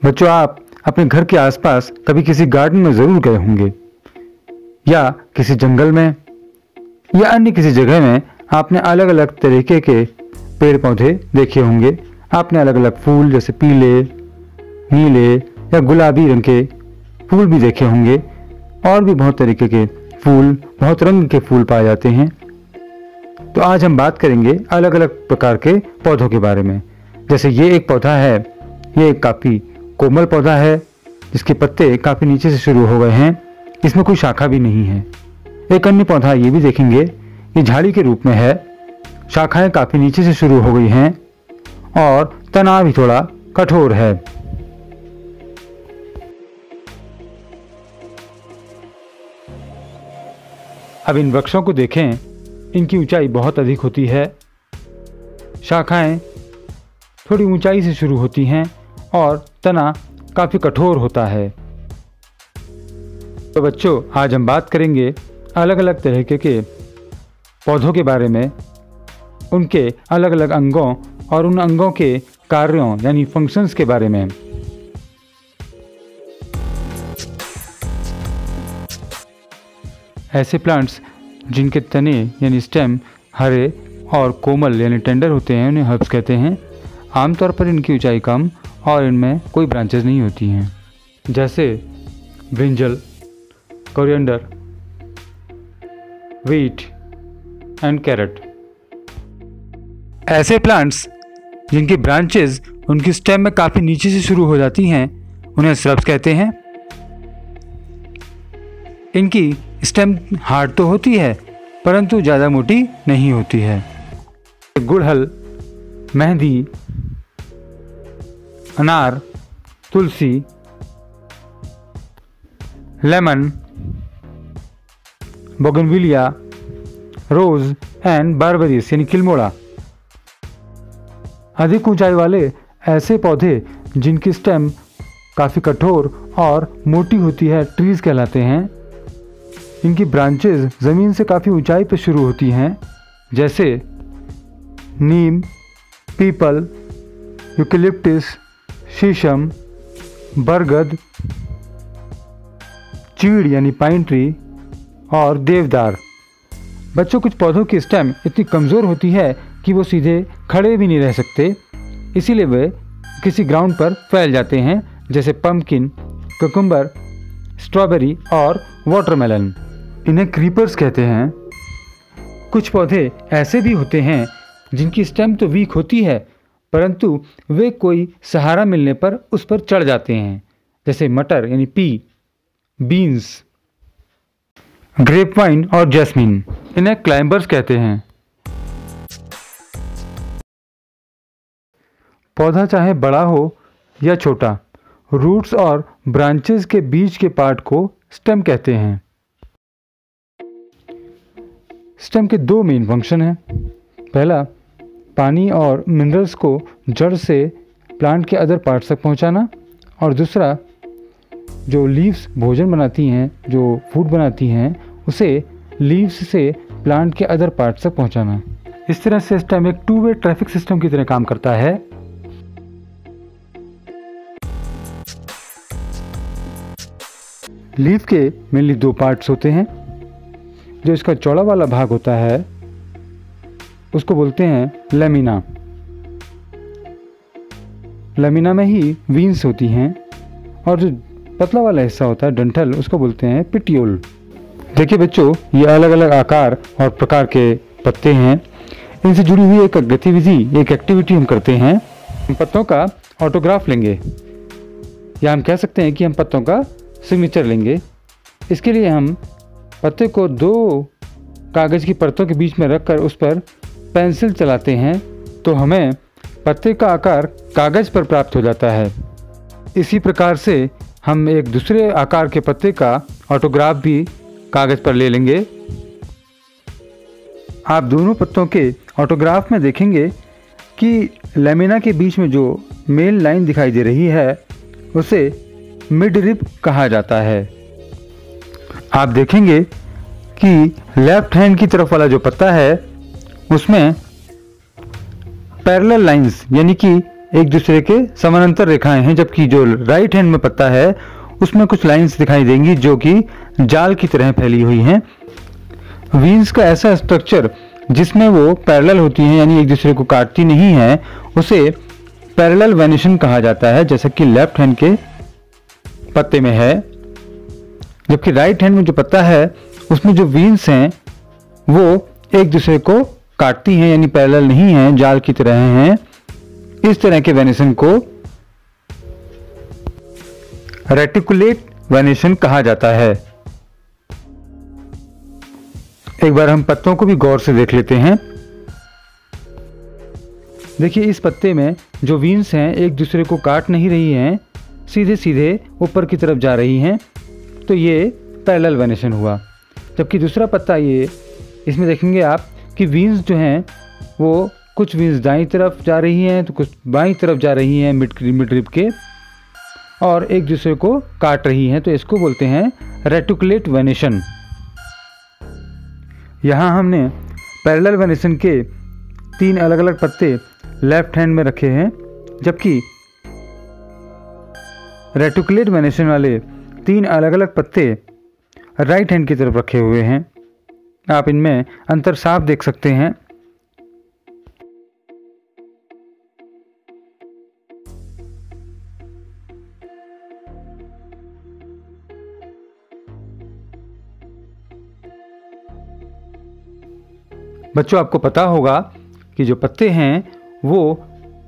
बच्चों, आप अपने घर के आसपास कभी किसी गार्डन में ज़रूर गए होंगे या किसी जंगल में या अन्य किसी जगह में आपने अलग अलग तरीके के पेड़ पौधे देखे होंगे। आपने अलग अलग फूल जैसे पीले, नीले या गुलाबी रंग के फूल भी देखे होंगे और भी बहुत तरीके के फूल, बहुत रंग के फूल पाए जाते हैं। तो आज हम बात करेंगे अलग अलग प्रकार के पौधों के बारे में। जैसे ये एक पौधा है, ये एक काफ़ी कोमल पौधा है जिसके पत्ते काफ़ी नीचे से शुरू हो गए हैं, इसमें कोई शाखा भी नहीं है। एक अन्य पौधा ये भी देखेंगे, ये झाड़ी के रूप में है, शाखाएं काफ़ी नीचे से शुरू हो गई हैं और तना भी थोड़ा कठोर है। अब इन वृक्षों को देखें, इनकी ऊंचाई बहुत अधिक होती है, शाखाएं थोड़ी ऊंचाई से शुरू होती हैं और तना काफ़ी कठोर होता है। तो बच्चों, आज हम बात करेंगे अलग अलग तरीके के पौधों के बारे में, उनके अलग अलग अंगों और उन अंगों के कार्यों यानी फंक्शंस के बारे में। ऐसे प्लांट्स जिनके तने यानी स्टेम हरे और कोमल यानी टेंडर होते हैं, उन्हें हर्ब्स कहते हैं। आमतौर पर इनकी ऊंचाई कम और इनमें कोई ब्रांचेस नहीं होती हैं, जैसे brinjal, coriander, wheat and carrot. ऐसे प्लांट्स जिनकी ब्रांचेस उनकी स्टेम में काफ़ी नीचे से शुरू हो जाती हैं, उन्हें श्रब्स कहते हैं। इनकी स्टेम हार्ड तो होती है परंतु ज़्यादा मोटी नहीं होती है। गुड़हल, मेहंदी, अनार, तुलसी, lemon, bougainvillea, rose and berberis यानी किल्मोड़ा। अधिक ऊंचाई वाले ऐसे पौधे जिनकी स्टेम काफ़ी कठोर और मोटी होती है, ट्रीज कहलाते हैं। इनकी ब्रांचेस ज़मीन से काफ़ी ऊंचाई पर शुरू होती हैं, जैसे नीम, पीपल, यूकेलिप्टिस, शीशम, बरगद, चीड़ यानी पाइन ट्री और देवदार। बच्चों, कुछ पौधों की स्टेम इतनी कमज़ोर होती है कि वो सीधे खड़े भी नहीं रह सकते, इसीलिए वे किसी ग्राउंड पर फैल जाते हैं, जैसे पम्पकिन, कुकुम्बर, स्ट्रॉबेरी और वाटरमेलन। इन्हें क्रीपर्स कहते हैं। कुछ पौधे ऐसे भी होते हैं जिनकी स्टेम तो वीक होती है परंतु वे कोई सहारा मिलने पर उस पर चढ़ जाते हैं, जैसे मटर यानी पी, बीन्स, ग्रेपवाइन और जैस्मिन। इन्हें क्लाइंबर्स कहते हैं। पौधा चाहे बड़ा हो या छोटा, रूट्स और ब्रांचेस के बीच के पार्ट को स्टेम कहते हैं। स्टेम के दो मेन फंक्शन हैं। पहला, पानी और मिनरल्स को जड़ से प्लांट के अदर पार्ट्स तक पहुंचाना, और दूसरा, जो लीव्स भोजन बनाती हैं, जो फूड बनाती हैं, उसे लीव्स से प्लांट के अदर पार्ट्स तक पहुंचाना। इस तरह से स्टेम एक टू वे ट्रैफिक सिस्टम की तरह काम करता है। लीफ के मेनली दो पार्ट्स होते हैं। जो इसका चौड़ा वाला भाग होता है उसको बोलते हैं लेमिना। लेमिना में ही वीन्स होती हैं, और जो पतला वाला हिस्सा होता है डंठल, उसको बोलते हैं पिटियोल। देखिए बच्चों, ये अलग अलग आकार और प्रकार के पत्ते हैं। इनसे जुड़ी हुई एक गतिविधि, एक एक्टिविटी हम करते हैं। हम पत्तों का ऑटोग्राफ लेंगे, या हम कह सकते हैं कि हम पत्तों का सिग्नेचर लेंगे। इसके लिए हम पत्ते को दो कागज़ की परतों के बीच में रखकर उस पर पेंसिल चलाते हैं तो हमें पत्ते का आकार कागज़ पर प्राप्त हो जाता है। इसी प्रकार से हम एक दूसरे आकार के पत्ते का ऑटोग्राफ भी कागज़ पर ले लेंगे। आप दोनों पत्तों के ऑटोग्राफ में देखेंगे कि लेमिना के बीच में जो मेन लाइन दिखाई दे रही है उसे मिड रिब कहा जाता है। आप देखेंगे कि लेफ्ट हैंड की तरफ वाला जो पत्ता है उसमें पैरेलल लाइंस यानी कि एक दूसरे के समानांतर रेखाएं हैं, जबकि जो राइट हैंड में पत्ता है उसमें कुछ लाइंस दिखाई देंगी जो कि जाल की तरह फैली हुई हैं। वीन्स का ऐसा स्ट्रक्चर जिसमें वो पैरेलल होती हैं, यानी एक दूसरे को काटती नहीं है, उसे पैरेलल वेनेशन कहा जाता है, जैसा कि लेफ्ट हैंड के पत्ते में है। जबकि राइट हैंड में जो पत्ता है उसमें जो वीन्स हैं वो एक दूसरे को काटती हैं, यानी पैरेलल नहीं हैं, जाल की तरह हैं। इस तरह के वेनेशन को रेटिकुलेट वेनेशन कहा जाता है। एक बार हम पत्तों को भी गौर से देख लेते हैं। देखिए, इस पत्ते में जो वीन्स हैं एक दूसरे को काट नहीं रही हैं, सीधे सीधे ऊपर की तरफ जा रही हैं, तो ये पैरेलल वेनेशन हुआ। जबकि दूसरा पत्ता, ये इसमें देखेंगे आप कि वीन्स जो हैं वो कुछ वीन्स दाईं तरफ जा रही हैं तो कुछ बाईं तरफ जा रही हैं मिड रिब के, और एक दूसरे को काट रही हैं, तो इसको बोलते हैं रेटिकुलेट वेनेशन। यहाँ हमने पैरेलल वेनेशन के 3 अलग अलग पत्ते लेफ्ट हैंड में रखे हैं, जबकि रेटिकुलेट वेनेशन वाले 3 अलग अलग पत्ते राइट हैंड की तरफ रखे हुए हैं। आप इनमें अंतर साफ देख सकते हैं। बच्चों, आपको पता होगा कि जो पत्ते हैं वो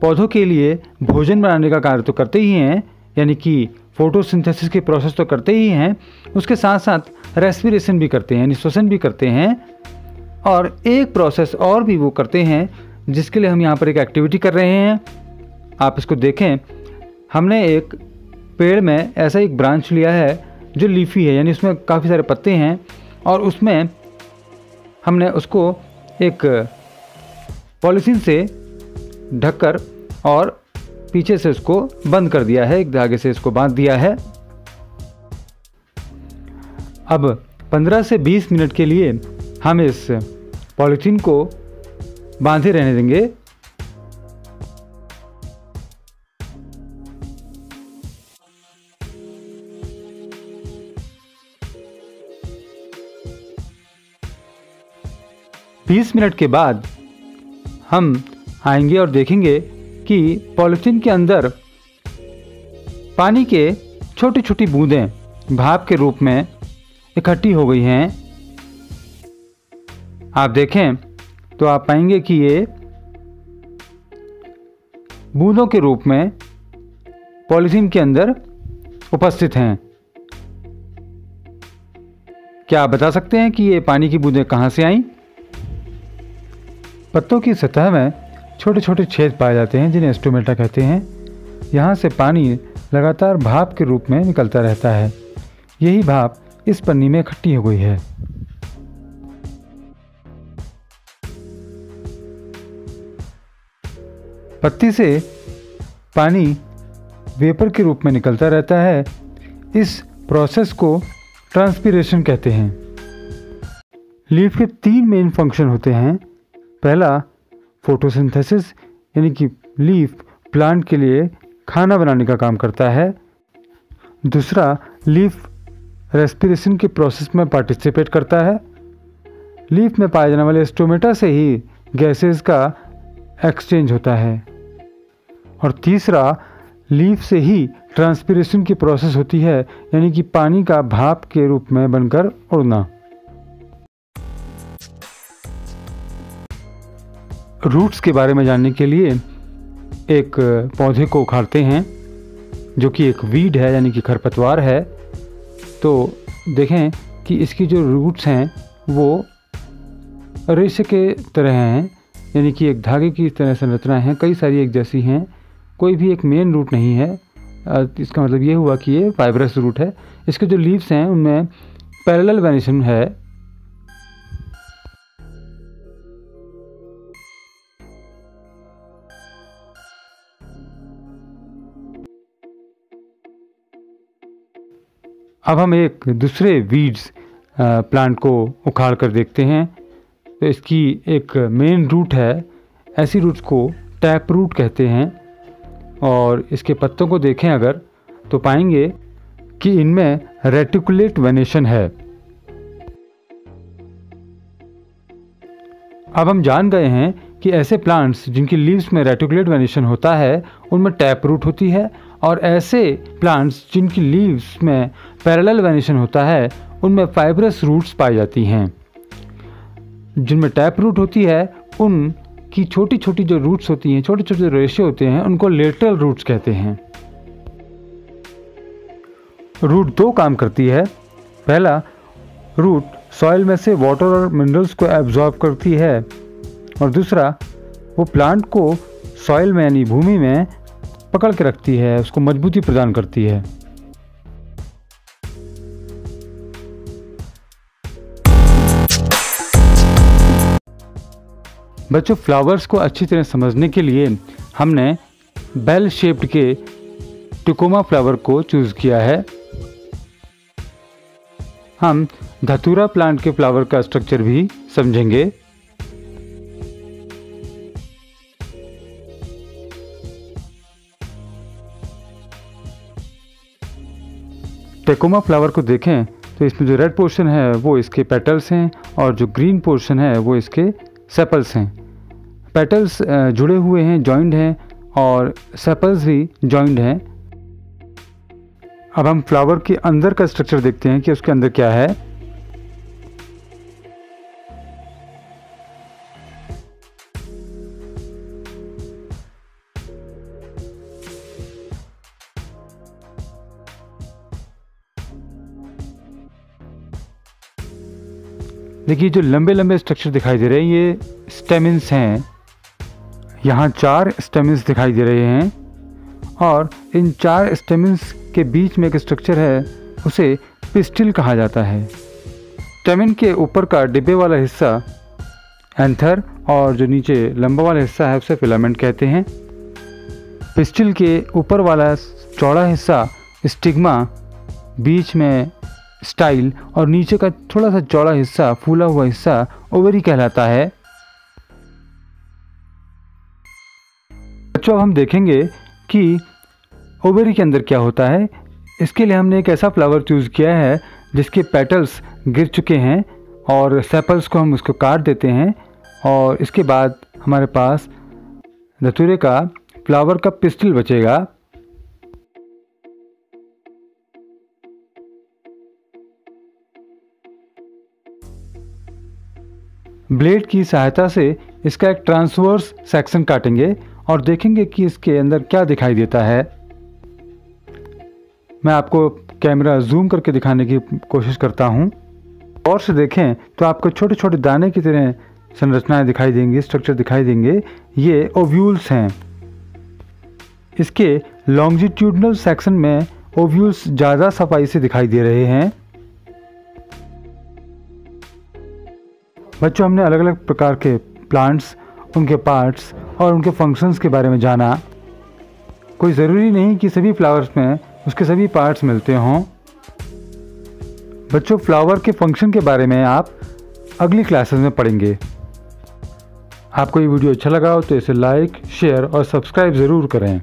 पौधों के लिए भोजन बनाने का कार्य तो करते ही हैं, यानी कि फोटोसिंथेसिस के प्रोसेस तो करते ही हैं, उसके साथ साथ रेस्पिरेशन भी करते हैं, यानी श्वसन भी करते हैं। और एक प्रोसेस और भी वो करते हैं जिसके लिए हम यहाँ पर एक एक्टिविटी कर रहे हैं। आप इसको देखें, हमने एक पेड़ में ऐसा एक ब्रांच लिया है जो लीफी है, यानी उसमें काफ़ी सारे पत्ते हैं, और उसमें हमने उसको एक पॉलीथीन से ढककर और पीछे से उसको बंद कर दिया है, एक धागे से इसको बांध दिया है। अब 15 से 20 मिनट के लिए हम इस पॉलीथीन को बांधे रहने देंगे। बीस मिनट के बाद हम आएंगे और देखेंगे कि पॉलीथीन के अंदर पानी के छोटी छोटी बूंदें भाप के रूप में इकट्ठी हो गई हैं। आप देखें तो आप पाएंगे कि ये बूंदों के रूप में पॉलीथीन के अंदर उपस्थित हैं। क्या आप बता सकते हैं कि ये पानी की बूंदें कहाँ से आईं? पत्तों की सतह में छोटे छोटे छेद पाए जाते हैं जिन्हें स्टोमेटा कहते हैं। यहाँ से पानी लगातार भाप के रूप में निकलता रहता है। यही भाप इस पन्नी में इकट्ठी हो गई है। पत्ती से पानी वेपर के रूप में निकलता रहता है। इस प्रोसेस को ट्रांसपीरेशन कहते हैं। लीफ के 3 मेन फंक्शन होते हैं। पहला, फोटोसिंथेसिस, यानी कि लीफ प्लांट के लिए खाना बनाने का काम करता है। दूसरा, लीफ रेस्पिरेशन के प्रोसेस में पार्टिसिपेट करता है। लीफ में पाए जाने वाले स्टोमेटा से ही गैसेस का एक्सचेंज होता है। और तीसरा, लीफ से ही ट्रांसपीरेशन की प्रोसेस होती है, यानी कि पानी का भाप के रूप में बनकर उड़ना। रूट्स के बारे में जानने के लिए एक पौधे को उखाड़ते हैं जो कि एक वीड है, यानी कि खरपतवार है। तो देखें कि इसकी जो रूट्स हैं वो रेशे के तरह हैं, यानी कि एक धागे की तरह संरचना है, कई सारी एक जैसी हैं, कोई भी एक मेन रूट नहीं है। इसका मतलब ये हुआ कि ये फाइब्रस रूट है। इसके जो लीव्स हैं उनमें पैरेलल वेनेशन है। अब हम एक दूसरे वीड्स प्लांट को उखाड़ कर देखते हैं। तो इसकी एक मेन रूट है, ऐसी रूट्स को टैप रूट कहते हैं। और इसके पत्तों को देखें अगर, तो पाएंगे कि इनमें रेटिकुलेट वेनेशन है। अब हम जान गए हैं कि ऐसे प्लांट्स जिनकी लीव्स में रेटिकुलेट वेनेशन होता है उनमें टैप रूट होती है, और ऐसे प्लांट्स जिनकी लीव्स में पैरेलल वेनेशन होता है उनमें फाइब्रस रूट्स पाई जाती हैं। जिनमें टैप रूट होती है उनकी छोटी छोटी जो रूट्स होती हैं, छोटे छोटे रेशे होते हैं, उनको लेटरल रूट्स कहते हैं। रूट दो काम करती है। पहला, रूट सॉइल में से वाटर और मिनरल्स को एब्जॉर्ब करती है, और दूसरा, वो प्लांट को सॉइल में यानी भूमि में पकड़ के रखती है, उसको मजबूती प्रदान करती है। बच्चों, फ्लावर्स को अच्छी तरह समझने के लिए हमने बेल शेप्ड के टिकोमा फ्लावर को चूज किया है। हम धतूरा प्लांट के फ्लावर का स्ट्रक्चर भी समझेंगे। टेकोमा फ्लावर को देखें तो इसमें जो रेड पोर्शन है वो इसके पेटल्स हैं, और जो ग्रीन पोर्शन है वो इसके सेपल्स हैं। पेटल्स जुड़े हुए हैं, जॉइंड हैं, और सेपल्स भी जॉइंड हैं। अब हम फ्लावर के अंदर का स्ट्रक्चर देखते हैं कि उसके अंदर क्या है। देखिए, जो लंबे लंबे स्ट्रक्चर दिखाई दे रहे हैं ये स्टेमिन्स हैं। यहाँ 4 स्टेमिन्स दिखाई दे रहे हैं, और इन 4 स्टेमिन्स के बीच में एक स्ट्रक्चर है, उसे पिस्टिल कहा जाता है। स्टेमिन के ऊपर का डिब्बे वाला हिस्सा एंथर, और जो नीचे लंबा वाला हिस्सा है उसे फिलामेंट कहते हैं। पिस्टिल के ऊपर वाला चौड़ा हिस्सा स्टिग्मा, बीच में स्टाइल, और नीचे का थोड़ा सा चौड़ा हिस्सा, फूला हुआ हिस्सा ओवरी कहलाता है। बच्चों, अब हम देखेंगे कि ओवरी के अंदर क्या होता है। इसके लिए हमने एक ऐसा फ्लावर चूज़ किया है जिसके पेटल्स गिर चुके हैं, और सेपल्स को हम उसको काट देते हैं, और इसके बाद हमारे पास धतूरे का फ्लावर का पिस्टिल बचेगा। ब्लेड की सहायता से इसका एक ट्रांसवर्स सेक्शन काटेंगे और देखेंगे कि इसके अंदर क्या दिखाई देता है। मैं आपको कैमरा जूम करके दिखाने की कोशिश करता हूँ। और से देखें तो आपको छोटे छोटे दाने की तरह संरचनाएं दिखाई देंगी, स्ट्रक्चर दिखाई देंगे। ये ओव्यूल्स हैं। इसके लॉन्जिट्यूडनल सेक्शन में ओव्यूल्स ज़्यादा सफाई से दिखाई दे रहे हैं। बच्चों, हमने अलग अलग प्रकार के प्लांट्स, उनके पार्ट्स और उनके फंक्शंस के बारे में जाना। कोई ज़रूरी नहीं कि सभी फ्लावर्स में उसके सभी पार्ट्स मिलते हों। बच्चों, फ्लावर के फंक्शन के बारे में आप अगली क्लासेस में पढ़ेंगे। आपको ये वीडियो अच्छा लगा हो तो इसे लाइक, शेयर और सब्सक्राइब ज़रूर करें।